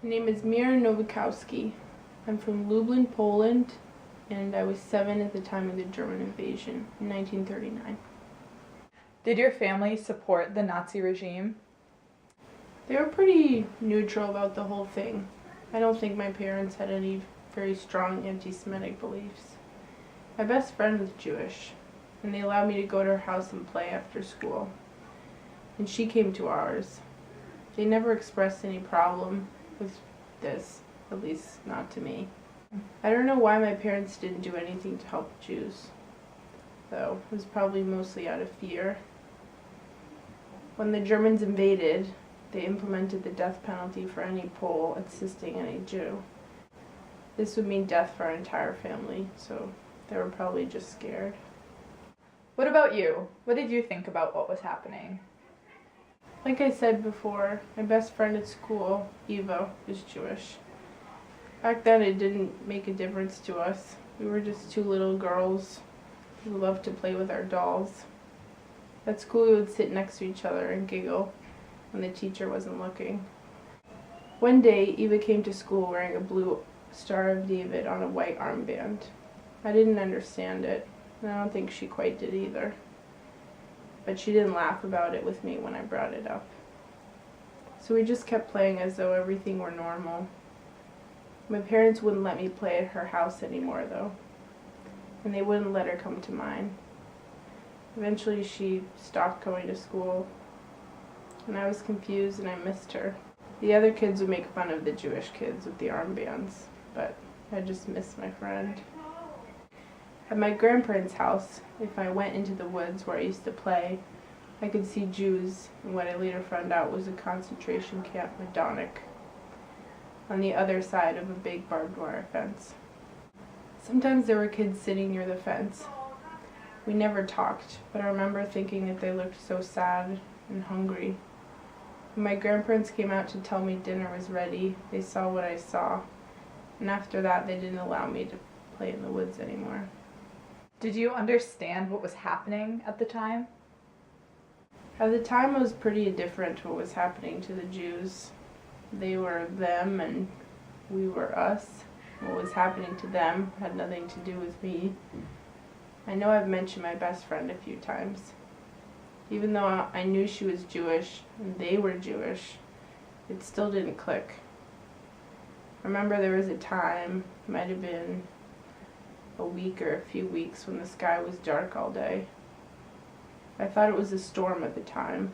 My name is Mira Nowakowski. I'm from Lublin, Poland, and I was 7 at the time of the German invasion in 1939. Did your family support the Nazi regime? They were pretty neutral about the whole thing. I don't think my parents had any very strong anti-Semitic beliefs. My best friend was Jewish, and they allowed me to go to her house and play after school. And she came to ours. They never expressed any problem with this, at least not to me. I don't know why my parents didn't do anything to help Jews, though. It was probably mostly out of fear. When the Germans invaded, they implemented the death penalty for any Pole assisting any Jew. This would mean death for our entire family, so they were probably just scared. What about you? What did you think about what was happening? Like I said before, my best friend at school, Eva, was Jewish. Back then it didn't make a difference to us. We were just 2 little girls who loved to play with our dolls. At school we would sit next to each other and giggle when the teacher wasn't looking. One day Eva came to school wearing a blue Star of David on a white armband. I didn't understand it, and I don't think she quite did either. But she didn't laugh about it with me when I brought it up. So we just kept playing as though everything were normal. My parents wouldn't let me play at her house anymore though, and they wouldn't let her come to mine. Eventually she stopped going to school, and I was confused and I missed her. The other kids would make fun of the Jewish kids with the armbands, but I just missed my friend. At my grandparents' house, if I went into the woods where I used to play, I could see Jews in what I later found out was a concentration camp Majdanek on the other side of a big barbed wire fence. Sometimes there were kids sitting near the fence. We never talked, but I remember thinking that they looked so sad and hungry. When my grandparents came out to tell me dinner was ready, they saw what I saw, and after that they didn't allow me to play in the woods anymore. Did you understand what was happening at the time? At the time I was pretty indifferent to what was happening to the Jews. They were them and we were us. What was happening to them had nothing to do with me. I know I've mentioned my best friend a few times. Even though I knew she was Jewish and they were Jewish, it still didn't click. I remember there was a time, might have been a week or a few weeks, when the sky was dark all day. I thought it was a storm at the time,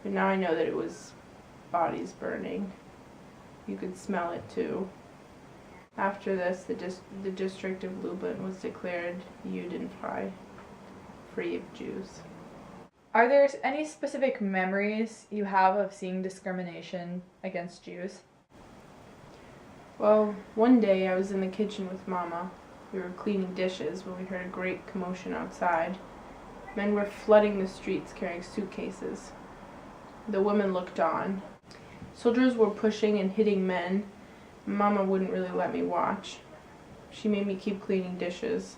but now I know that it was bodies burning. You could smell it too. After this, the district of Lublin was declared Judenfrei, free of Jews. Are there any specific memories you have of seeing discrimination against Jews? Well, one day I was in the kitchen with Mama. We were cleaning dishes when we heard a great commotion outside. Men were flooding the streets carrying suitcases. The women looked on. Soldiers were pushing and hitting men. Mama wouldn't really let me watch. She made me keep cleaning dishes,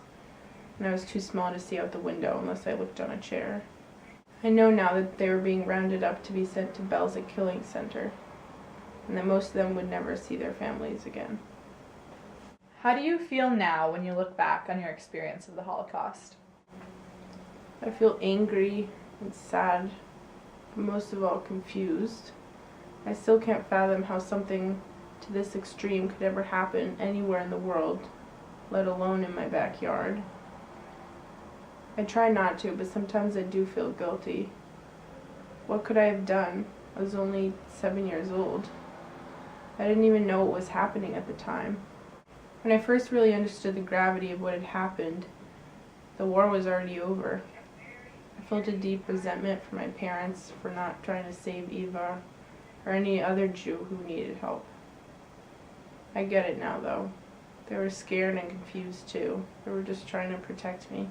and I was too small to see out the window unless I looked on a chair. I know now that they were being rounded up to be sent to Belzec killing center, and that most of them would never see their families again. How do you feel now when you look back on your experience of the Holocaust? I feel angry and sad, but most of all confused. I still can't fathom how something to this extreme could ever happen anywhere in the world, let alone in my backyard. I try not to, but sometimes I do feel guilty. What could I have done? I was only 7 years old. I didn't even know what was happening at the time. When I first really understood the gravity of what had happened, the war was already over. I felt a deep resentment for my parents for not trying to save Eva or any other Jew who needed help. I get it now though. They were scared and confused too. They were just trying to protect me.